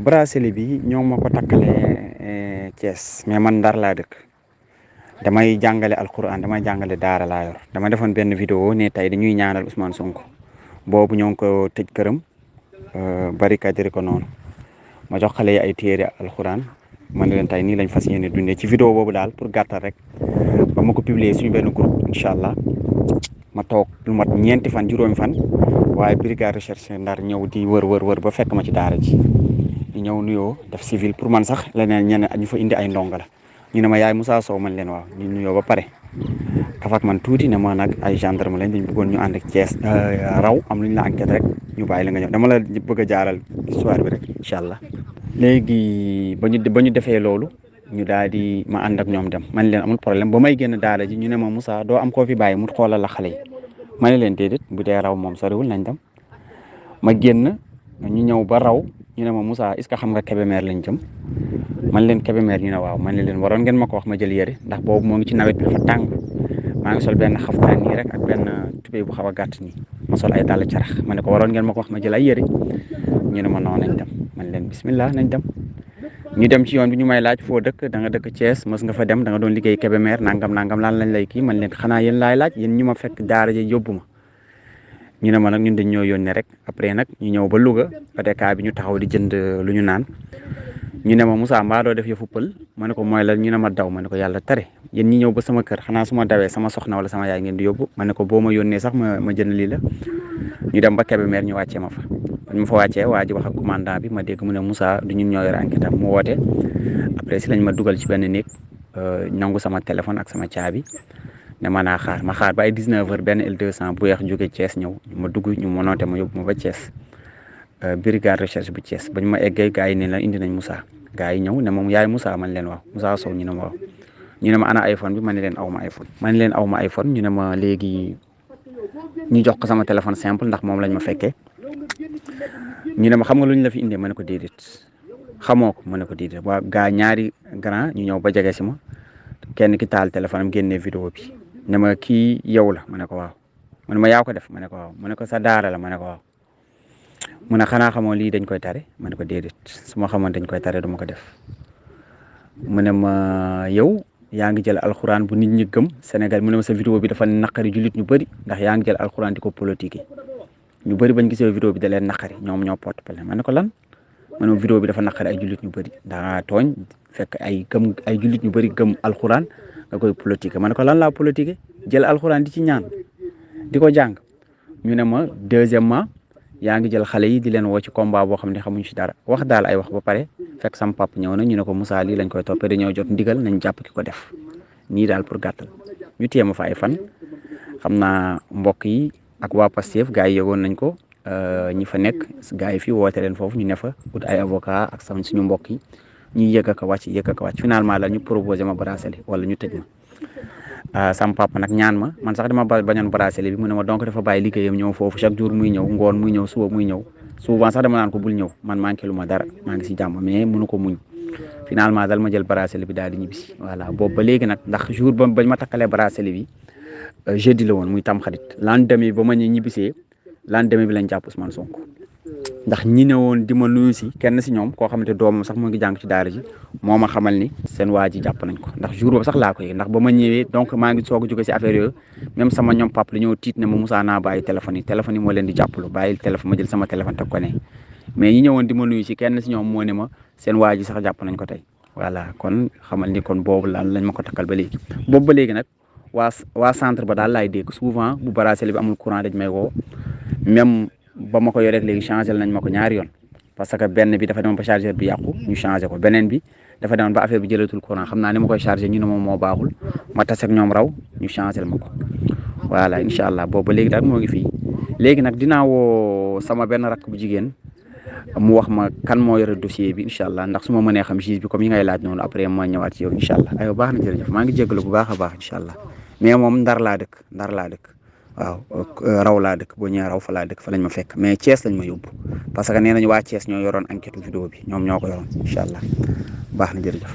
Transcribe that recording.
bracelet bi ñoo ma ko takkalee Thiès mais man Ndar laa dëkk damay jàngale alquran damay jàngale daara laa yor dama defoon benn vidéo ne tey dañuy ñaanal Ousmane Sonko boobu ñoo ngi ko tëj këram barikadiri ko noonu ma jox xale yi ay téere alquran man leen tey nii lañ fas yéene dundee ci vidéo boobu daal pour gàttal rek ba ma ko publier suñu benn groupe incha allah ma toog lu mat ñeenti fan juróomi fan waaye brigade recherche Ndar ñëw di wër ba fekk ma ci daara ji di ñëw nuyoo def civil pour man sax leneen ñeneen ñu fa indi ay ndongo la ñu ne ma yaay Moussa Sow man leen waaw ñu nuyoo ba pare kafak man tuuti ne ma nag ay gendarme lañ dañ bëggoon ñu ànd ak Thiès raw am lu ñu la enquête rek ñu bàyyi la nga ñëw dama la bëgg a jaaral histoire bi rek incha allah. léegi ba ñu defee loolu ñu daal di ma ànd ak ñoom dem man leen amul problème ba may génn daara ji ñu ne ma Moussa doo am koo fi bàyyi mu xoolal la xale yi ma ne leen déedéet bu dee raw moom soriwul nañ dem ma génn ñu ñëw ba raw ñu ne ma Moussa est-ce que xam nga Kébémer lañ jëm man leen Kébémer ñu ne waaw man leen waroon ngeen ma ko wax ma jël yëre ndax boobu moo ngi ci nawet bi dafa tàng maa ngi sol benn xaftaan nii rek ak benn tubéy bu xaw a gàtt nii ma sol ay dàll carax ma ne ko waroon ngeen ma ko wax ma jël ay yëre ñu ne ma non nañ dem man leen bismillah nañ dem ñu dem ci yoon bi ñu may laaj foo dëkk da nga dëkk Thiès mës nga fa dem da nga doon liggéey Kébémer nangam lan lañ lay kii man leen xanaa yéen laay laaj yéen ñu ma fekk daara ji yóbbu ma ñu ne ma nag ñun dañ ñoo yónnee rek après nag ñu ñëw ba Louga ODCAV bi ñu taxaw di jënd lu ñu naan ñu ne ma Moussa mbaa doo def yëfu pël ma ne ko mooy la ñu ne ma daw ma ne ko yàlla tere yéen ñi ñëw ba sama kër xanaa su ma dawee sama soxna wala sama yaay ngeen di yóbbu ma ne ko boo ma yónnee sax ma jënd lii la ñu dem ba Kébémer ñu wàccee ma fa ba ñu fa wàccee waa ji wax ak commandant bi ma dégg mu ne Moussa du ñun ñoo yore enquête am mu woote après si lañ ma dugal ci benn néeg nangu sama téléphone ak sama caabi ne ma naa xaar ma xaar ba ay 19h benn L200 bu weex jóge Thiès ñëw ma dugg ñu monoote ma yóbbu ma ba Thiès brigade recherche bu Thiès bañ ma eggee gars yi ne la indi nañ Moussa gars yi ñëw ne moom yaay Moussa man leen waaw Moussa Sow ñu ne ma waaw ñu ne ma ana iPhone bi man ne leen aw ma iPhone man leen aw ma iPhone ñu ne ma léegi ñu jox ko sama téléphone simple ndax moom lañ ma fekkee ñu ne ma xam nga lu ñu la fi indee ma ne ko déedéet xamoo ko ma ne ko déedéet waa gaa ñaari grand ñu ñëw ba jege si ma kenn ki taal téléphone am génnee vidéo bi ne ma kii yow la ma ne ko waaw mu ne ma yaa ko def ma ne ko waaw mu ne ko sa daara la ma ne ko waaw mu ne xanaa xamoo lii dañ koy tare ma ne ko déedéet su ma xamoon dañ koy tare du ma ko def mu ne ma yow yaa ngi jël alxuraan bu nit ñi gëm Sénégal mu ne ma sa vidéo bi dafa naqari jullit ñu bëri ndax yaa ngi jël alxuraan di ko politique ñu bëri bañ gisee vidéo bi da leen naqari ñoom ñoo porte plainte ma ne ko lan ma ne vidéo bi dafa naqari ay jullit ñu bëri daa tooñ fekk ay jullit ñu bëri gëm alxuraan nga koy politique ma ne ko lan laa politique jël alxuraan di ci ñaan di ko jàng ñu ne ma deuxièmement yaa ngi jël xale yi di leen woo ci combat boo xam ne xamuñ ci dara wax daal ay wax ba pare fekk sam pap ñëw na ñu ne ko Moussa lii lañ koy toppee dañoo jot ndigal nañ jàpp ki ko def nii daal pour gàttal ñu téye ma fa ay fan xam naa mbokk yi ak waa Pastef gars yi yëgoon nañ ko ñi fa nekk gars yi fii woote leen foofu ñu ne fa ut ay avocat ak sama suñu mbokk yi ñuy yëg ak a wàcc finalement la ñu proposé ma bracelet wala ñu tëj ma sam papa nag ñaan ma man sax dama bañoon bracelet bi mu ne ma donc dafa bàyyi liggéeyam ñëw foofu chaque jour muy ñëw ngoon muy ñëw suba muy ñëw souvent sax dama naan ko bul ñëw man manqué lu ma dara maa ngi si jàmm mais mënu ko muñ finalement dal ma jël bracelet bi daal di ñibbisi voilà boobu ba léegi nag ndax jour bañ ma takkalee bracelet bi jeudi la woon muy tam xarit lendemain ba ma ñibbisee lendemain bi lañ jàpp Ousmane Sonko ndax ñi ne woon di ma nuyu si kenn si ñoom koo xamante doomam sax mu ngi jàng ci daara ji moo ma xamal ni seen waa ji jàpp nañ ko ndax jour boobu sax laa ko yëg ndax ba ma ñëwee donc maa ngi soog a jóge si affaire yooyu même sama ñoom pap dañoo tiit ne ma Moussa naa bàyyi téléphone yi moo leen di jàppalu bàyyi téléphone ma jël sama téléphone teg ko ne mais ñi ñëwoon di ma nuyu si kenn si ñoom moo ne ma seen waa ji sax jàpp nañ ko tey voilà kon xamal ni kon boobu lañ ma ko takkal ba léegi boobu ba léegi nag waa centre ba daal laay dégg souvent bu bracelet bi amul courant dañ may woo même ba ma ko yoree léegi changé nañ ma ko ñaari yoon parce que benn bi dafa demoon ba chargeur bi yàqu ñu changé ko beneen bi dafa demoon ba affaire bi jëlatul courant xam naa ni ma koy chargé ñu ne moom moo baaxul ma tas ak ñoom raw ñu changé ma ko voilà incha allah boobu ba léegi daal moo ngi fii léegi nag dinaa woo sama benn rakk bu jigéen mu wax ma kan moo yore dossier bi incha allah ndax su ma mënee xam juge bi comme yi ngay laaj noonu après ma ñëwaat ci yow incha allah aywa baax na jërëjëf maa ngi jégalu bu baax a baax incha allah mais moom ndar laa dëkk waaw raw laa dëkk boo ñëwee raw fa laa dëkk fa lañ ma fekk mais Thiès lañ ma yóbbu parce que nee nañu waa Thiès ñoo yoroon enquête vidéo bi ñoom ñoo ko yoroon incha allah baax na jërëjëf